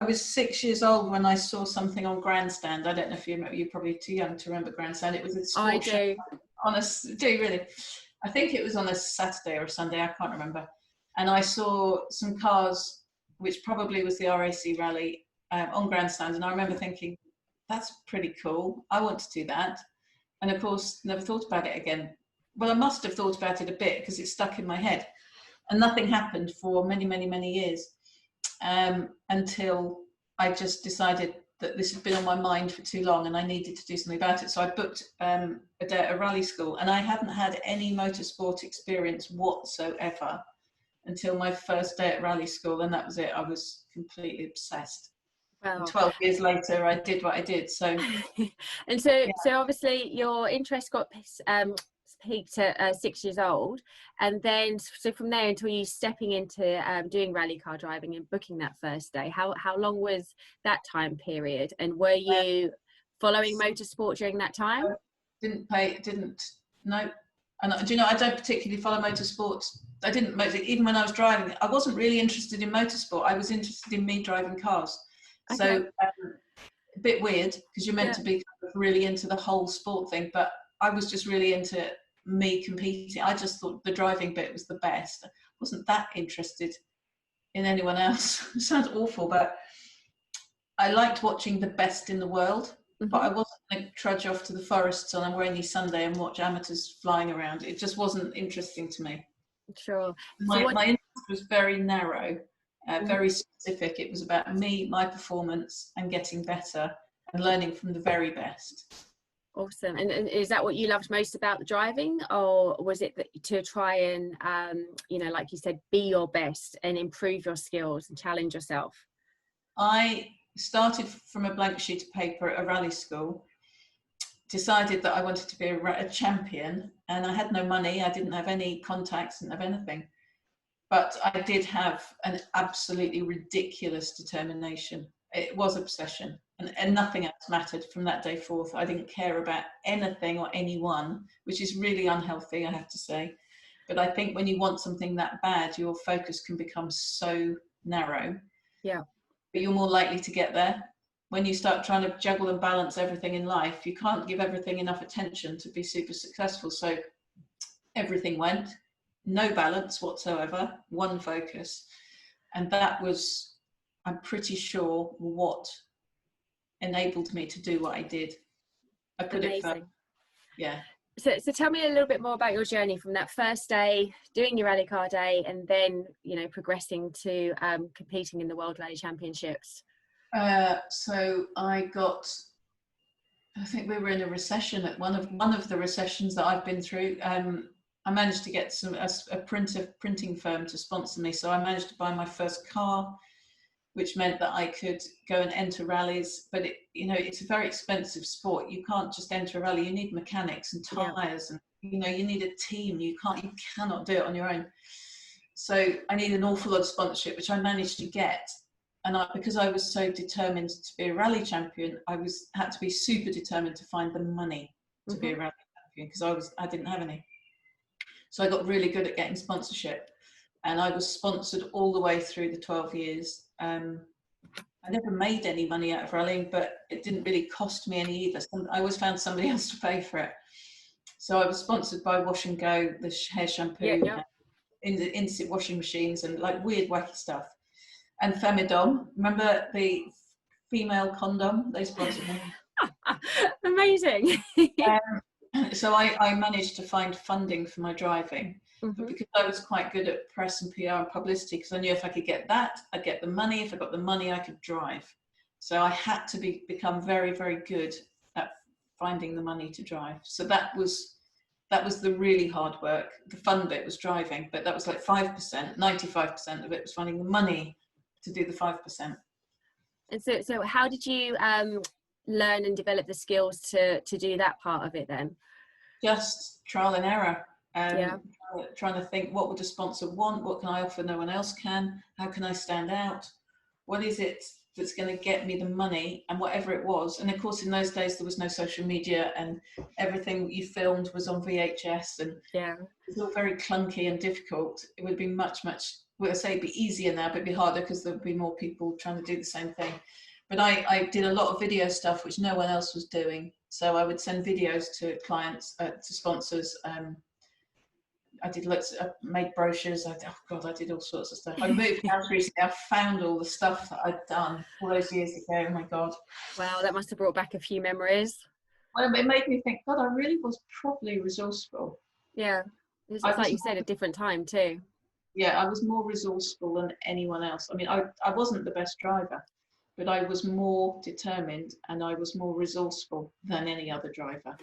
was 6 years old when I saw something on Grandstand. I don't know if you remember, you're probably too young to remember Grandstand. It was a sports show on a, do you really? I think it was on a Saturday or a Sunday, I can't remember. And I saw some cars, which probably was the RAC rally, on Grandstand. And I remember thinking, that's pretty cool. I want to do that. And of course, never thought about it again. Well, I must have thought about it a bit because it stuck in my head. And nothing happened for many, many, many years, until I just decided that this had been on my mind for too long and I needed to do something about it. So I booked a day at a rally school, and I hadn't had any motorsport experience whatsoever until my first day at rally school, and that was it. I was completely obsessed. Wow. And 12 years later, I did what I did. So, and so, yeah. So obviously your interest got peaked at 6 years old, and then so from there until you stepping into doing rally car driving and booking that first day, how long was that time period, and were you following motorsport during that time? No. And do you know, I don't particularly follow motorsport. I didn't, even when I was driving, I wasn't really interested in motorsport. I was interested in me driving cars. Okay. So a bit weird, because you're meant to be kind of really into the whole sport thing, but I was just really into me competing. I just thought the driving bit was the best. I wasn't that interested in anyone else. It sounds awful, but I liked watching the best in the world. Mm-hmm. But I wasn't going to trudge off to the forests on a rainy Sunday and watch amateurs flying around. It just wasn't interesting to me. Sure. My interest was very narrow, very specific. It was about me, my performance, and getting better and learning from the very best. Awesome. And is that what you loved most about the driving, or was it that to try and, you know, like you said, be your best and improve your skills and challenge yourself? I started from a blank sheet of paper at a rally school, decided that I wanted to be a champion, and I had no money. I didn't have any contacts, didn't have anything. But I did have an absolutely ridiculous determination. It was obsession, and nothing else mattered from that day forth. I didn't care about anything or anyone, which is really unhealthy, I have to say. But I think when you want something that bad, your focus can become so narrow. Yeah. But you're more likely to get there. When you start trying to juggle and balance everything in life, you can't give everything enough attention to be super successful. So everything went, no balance whatsoever, one focus. And that was, I'm pretty sure, what enabled me to do what I did. I put it first. Yeah. So tell me a little bit more about your journey from that first day doing your rally car day, and then, you know, progressing to competing in the World Rally Championships. So I think we were in a recession at one of the recessions that I've been through. I managed to get a printing firm to sponsor me. So I managed to buy my first car, which meant that I could go and enter rallies. But it's a very expensive sport. You can't just enter a rally. You need mechanics and tires, and you need a team. You cannot do it on your own. So I need an awful lot of sponsorship, which I managed to get. And because I was so determined to be a rally champion, had to be super determined to find the money to be a rally champion, because I didn't have any. So I got really good at getting sponsorship, and I was sponsored all the way through the 12 years. I never made any money out of rallying, but it didn't really cost me any either. I always found somebody else to pay for it. So I was sponsored by Wash and Go, the hair shampoo, in the instant washing machines, and like weird wacky stuff. And Femidom, remember the female condom? They sponsored me. Amazing. So I managed to find funding for my driving, but because I was quite good at press and PR and publicity, because I knew if I could get that, I'd get the money. If I got the money, I could drive. So I had to become very, very good at finding the money to drive. So that was the really hard work. The fun bit was driving, but that was like 5%. 95% of it was finding the money to do the 5%. And so how did you learn and develop the skills to do that part of it then? Just trial and error. Trying to think, what would a sponsor want? What can I offer no one else can? How can I stand out? What is it that's going to get me the money? And whatever it was. And of course, in those days, there was no social media, and everything you filmed was on VHS, and it was all very clunky and difficult. It would be much, much well, I say it'd be easier now, but it'd be harder because there'll be more people trying to do the same thing. But I did a lot of video stuff which no one else was doing. So I would send videos to clients, to sponsors. I did lots. I made brochures. I did all sorts of stuff. I moved house recently. I found all the stuff that I'd done all those years ago. Oh my God! Wow, that must have brought back a few memories. Well, it made me think. God, I really was probably resourceful. Yeah, it's like you said, a different time too. Yeah, I was more resourceful than anyone else. I mean, I wasn't the best driver, but I was more determined and I was more resourceful than any other driver.